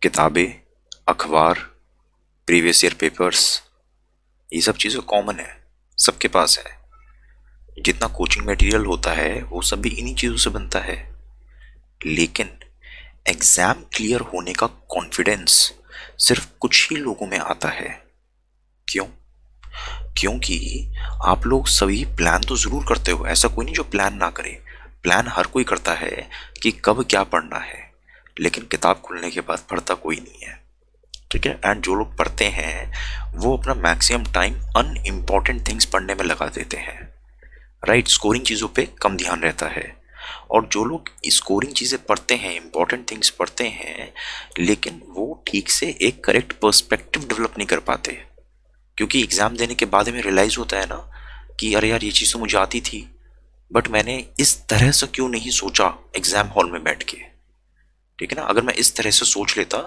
किताबें, अखबार, previous year papers, ये सब चीज़ें कॉमन है, सबके पास है। जितना कोचिंग मटेरियल होता है वो सब भी इन्हीं चीज़ों से बनता है। लेकिन एग्जाम क्लियर होने का कॉन्फिडेंस सिर्फ कुछ ही लोगों में आता है। क्यों? क्योंकि आप लोग सभी प्लान तो जरूर करते हो, ऐसा कोई नहीं जो प्लान ना करे। प्लान हर कोई करता है कि कब क्या पढ़ना है, लेकिन किताब खुलने के बाद पढ़ता कोई नहीं है। ठीक है। एंड जो लोग पढ़ते हैं वो अपना मैक्सिमम टाइम अनइम्पॉर्टेंट थिंग्स पढ़ने में लगा देते हैं। राइट, स्कोरिंग चीज़ों पे कम ध्यान रहता है। और जो लोग स्कोरिंग चीज़ें पढ़ते हैं, इंपॉर्टेंट थिंग्स पढ़ते हैं, लेकिन वो ठीक से एक करेक्ट पर्सपेक्टिव डेवलप नहीं कर पाते। क्योंकि एग्ज़ाम देने के बाद हमें रियलाइज़ होता है ना कि अरे यार ये चीज़ तो मुझे आती थी, बट मैंने इस तरह से क्यों नहीं सोचा एग्ज़ाम हॉल में बैठ के। ठीक है ना, अगर मैं इस तरह से सोच लेता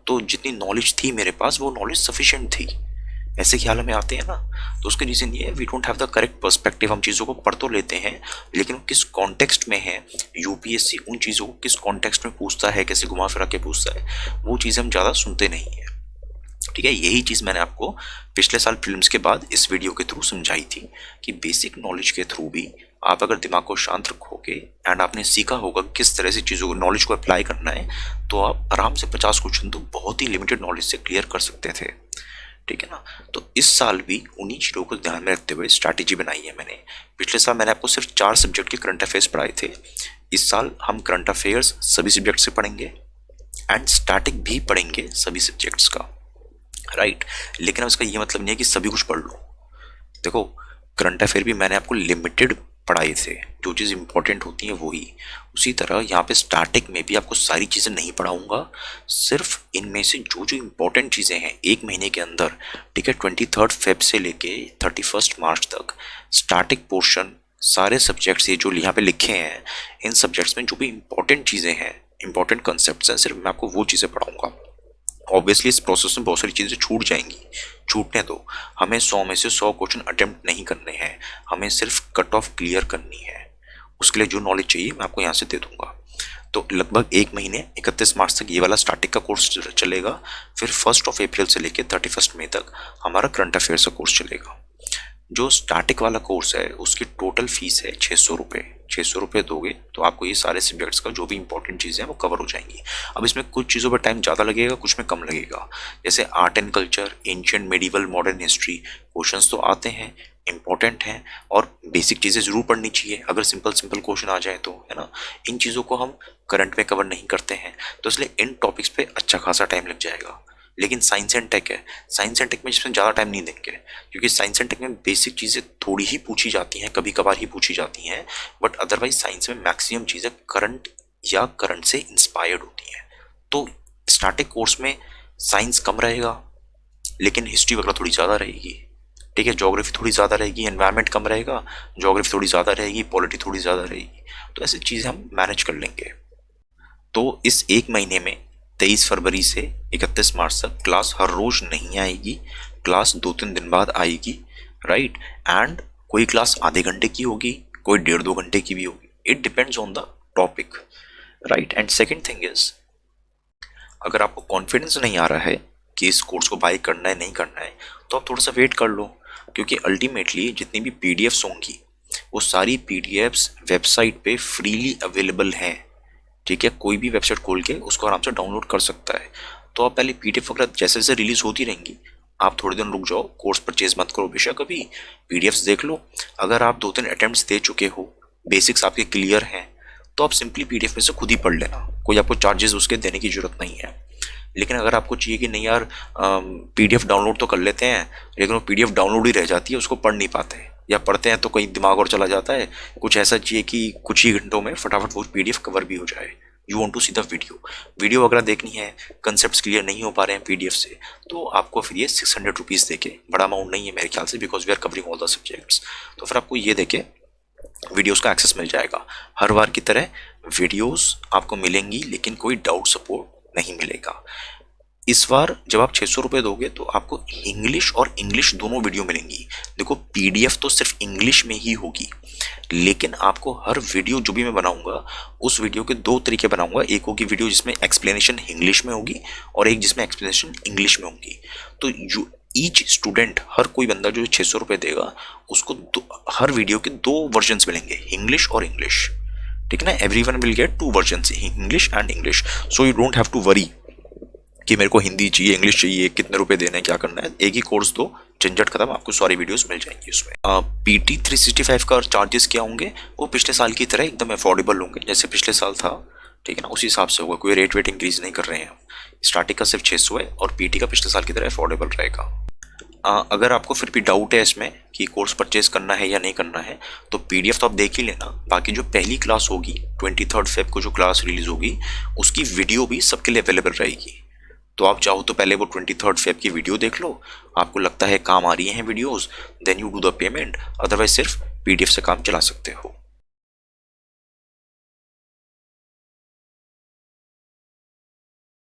तो जितनी नॉलेज थी मेरे पास वो नॉलेज सफिशिएंट थी। ऐसे ख्याल में आते हैं ना। तो उसके रीज़न ये है, we don't have the correct perspective. हम चीज़ों को पढ़ तो लेते हैं, लेकिन वो किस कॉन्टेक्स्ट में है, यूपीएससी उन चीज़ों को किस कॉन्टेक्स्ट में पूछता है, कैसे घुमा फिरा के पूछता है, वो चीज़ें हम ज़्यादा सुनते नहीं है। ठीक है, यही चीज़ मैंने आपको पिछले साल फिल्म्स के बाद इस वीडियो के थ्रू समझाई थी कि बेसिक नॉलेज के थ्रू भी आप अगर दिमाग को शांत रखोगे एंड आपने सीखा होगा किस तरह से चीज़ों को, नॉलेज को अप्लाई करना है, तो आप आराम से 50 क्वेश्चन तो बहुत ही लिमिटेड नॉलेज से क्लियर कर सकते थे। ठीक है ना। तो इस साल भी उन्हीं चीज़ों को ध्यान में रखते हुए स्ट्रैटेजी बनाई है मैंने। पिछले साल मैंने आपको सिर्फ 4 सब्जेक्ट के करंट अफेयर्स पढ़ाए थे। इस साल हम करंट अफेयर्स सभी सब्जेक्ट से पढ़ेंगे एंड स्टैटिक भी पढ़ेंगे सभी सब्जेक्ट्स का। राइट, लेकिन अब इसका ये मतलब नहीं है कि सभी कुछ पढ़ लो। देखो, करंट अफेयर भी मैंने आपको लिमिटेड पढ़ाए थे, जो चीज़ इंपॉर्टेंट होती है वही। उसी तरह यहाँ पे स्टार्टिंग में भी आपको सारी चीज़ें नहीं पढ़ाऊंगा, सिर्फ इनमें से जो जो इंपॉर्टेंट चीज़ें हैं एक महीने के अंदर। ठीक है, 23 फेब से लेके 31 मार्च तक स्टार्टिंग पोर्शन सारे सब्जेक्ट्स ये जो यहाँ पे लिखे हैं, इन सब्जेक्ट्स में जो भी इंपॉर्टेंट चीज़ें हैं, इंपॉर्टेंट कंसेप्ट हैं, सिर्फ मैं आपको वो चीज़ें पढ़ाऊंगा। ऑब्वियसली इस प्रोसेस में बहुत सारी चीज़ें छूट जाएंगी, छूटने दो। हमें 100 में से 100 क्वेश्चन अटेम्प्ट नहीं करने हैं, हमें सिर्फ कट ऑफ क्लियर करनी है। उसके लिए जो नॉलेज चाहिए मैं आपको यहाँ से दे दूंगा। तो लगभग एक महीने 31 मार्च तक ये वाला स्टार्टिंग का कोर्स चलेगा। फिर 1 अप्रैल से लेकर 31 मई तक हमारा करंट अफेयर्स का कोर्स चलेगा। जो स्टैटिक वाला कोर्स है उसकी टोटल फीस है 600 रुपये। 600 रुपये दोगे तो आपको ये सारे सब्जेक्ट्स का जो भी इंपॉर्टेंट चीज़ें हैं वो कवर हो जाएंगी। अब इसमें कुछ चीज़ों पर टाइम ज़्यादा लगेगा, कुछ में कम लगेगा। जैसे art and culture, ancient, medieval, modern history, questions तो आते हैं, इंपॉर्टेंट हैं, और बेसिक चीज़ें ज़रूर पढ़नी चाहिए अगर सिंपल सिंपल क्वेश्चन आ जाए तो, है ना। इन चीज़ों को हम करंट में कवर नहीं करते हैं, तो इसलिए इन टॉपिक्स पे अच्छा खासा टाइम लग जाएगा। लेकिन साइंस एंड टेक है, साइंस एंड टेक में जिसमें ज़्यादा टाइम नहीं देंगे, क्योंकि साइंस एंड टेक में बेसिक चीज़ें थोड़ी ही पूछी जाती हैं, कभी कभार ही पूछी जाती हैं, बट अदरवाइज साइंस में मैक्सिमम चीज़ें करंट या करंट से इंस्पायर्ड होती हैं। तो स्टैटिक कोर्स में साइंस कम रहेगा, लेकिन हिस्ट्री वगैरह थोड़ी ज़्यादा रहेगी। ठीक है, ज्योग्राफी थोड़ी ज़्यादा रहेगी, एनवायरनमेंट कम रहेगा, ज्योग्राफी थोड़ी ज़्यादा रहेगी, पॉलिटी थोड़ी ज़्यादा रहेगी। तो ऐसी चीज़ें हम मैनेज कर लेंगे। तो इस एक महीने में 23 फरवरी से 31 मार्च तक क्लास हर रोज नहीं आएगी, क्लास 2-3 दिन बाद आएगी। राइट, एंड कोई क्लास आधे घंटे की होगी, कोई 1.5-2 घंटे की भी होगी। It depends on the topic. Right, and second thing is, अगर आपको कॉन्फिडेंस नहीं आ रहा है कि इस कोर्स को बाय करना है नहीं करना है, तो आप थोड़ा सा वेट कर लो, क्योंकि अल्टीमेटली जितनी भी पीडीएफ्स होंगी वो सारी पीडीएफ्स वेबसाइट पे फ्रीली अवेलेबल हैं। ठीक है, कोई भी वेबसाइट खोल के उसको आराम से डाउनलोड कर सकता है। तो आप पहले पीडीएफ वगैरह जैसे जैसे रिलीज होती रहेंगी, आप थोड़े दिन रुक जाओ, कोर्स परचेज मत करो बेशक, अभी पीडीएफ्स देख लो। अगर आप 2-3 अटेम्प्ट्स दे चुके हो, बेसिक्स आपके क्लियर हैं, तो आप सिंपली पीडीएफ में से खुद ही पढ़ लेना, कोई आपको चार्जेस उसके देने की जरूरत नहीं है। लेकिन अगर आपको चाहिए कि नहीं यार पीडीएफ डाउनलोड तो कर लेते हैं, लेकिन वो पीडीएफ डाउनलोड ही रह जाती है, उसको पढ़ नहीं पाते, या पढ़ते हैं तो कहीं दिमाग और चला जाता है, कुछ ऐसा चाहिए कि कुछ ही घंटों में फटाफट वो पीडीएफ कवर भी हो जाए। You want to see the video वगैरह देखनी है, कंसेप्ट क्लियर नहीं हो पा रहे हैं पीडीएफ से, तो आपको फिर ये 600 रुपीज़ देके, बड़ा अमाउंट नहीं है मेरे ख्याल से, because we are covering all the subjects, तो फिर आपको ये देके वीडियोस का एक्सेस मिल जाएगा। हर बार की तरह वीडियोस आपको मिलेंगी, लेकिन कोई डाउट सपोर्ट नहीं मिलेगा। इस बार जब आप 600 रुपये दोगे तो आपको इंग्लिश और इंग्लिश दोनों वीडियो मिलेंगी। देखो पीडीएफ तो सिर्फ इंग्लिश में ही होगी, लेकिन आपको हर वीडियो जो भी मैं बनाऊंगा उस वीडियो के दो तरीके बनाऊंगा। एक होगी वीडियो जिसमें एक्सप्लेनेशन इंग्लिश में होगी और एक जिसमें एक्सप्लेनेशन इंग्लिश में होगी। तो जो ईच स्टूडेंट, हर कोई बंदा जो 600 रुपये देगा उसको हर वीडियो के दो वर्जन मिलेंगे, इंग्लिश और इंग्लिश। ठीक है ना, everyone will get two versions, English and English. So you don't have to worry कि मेरे को हिंदी चाहिए, इंग्लिश चाहिए, कितने रुपए देने हैं, क्या करना है। एक ही कोर्स दो, झंझट खत्म, आपको सारी वीडियोस मिल जाएंगी उसमें। PT 365 का चार्जेस क्या होंगे, वो पिछले साल की तरह एकदम अफोर्डेबल होंगे, जैसे पिछले साल था। ठीक है ना, उसी हिसाब से होगा, कोई रेट वेट इंक्रीज नहीं कर रहे हैं। स्टार्टिंग का सिर्फ 600 है और PT का पिछले साल की तरह अफोर्डेबल रहेगा। अगर आपको फिर भी डाउट है इसमें कि कोर्स परचेज करना है या नहीं करना है, तो PDF तो आप देख ही लेना। बाकी जो पहली क्लास होगी 23 फेब को जो क्लास रिलीज होगी उसकी वीडियो भी सबके लिए अवेलेबल रहेगी। तो आप चाहो तो पहले वो 23 फेब की वीडियो देख लो, आपको लगता है काम आ रही हैं videos, then you do the payment, otherwise सिर्फ PDF से काम चला सकते हो।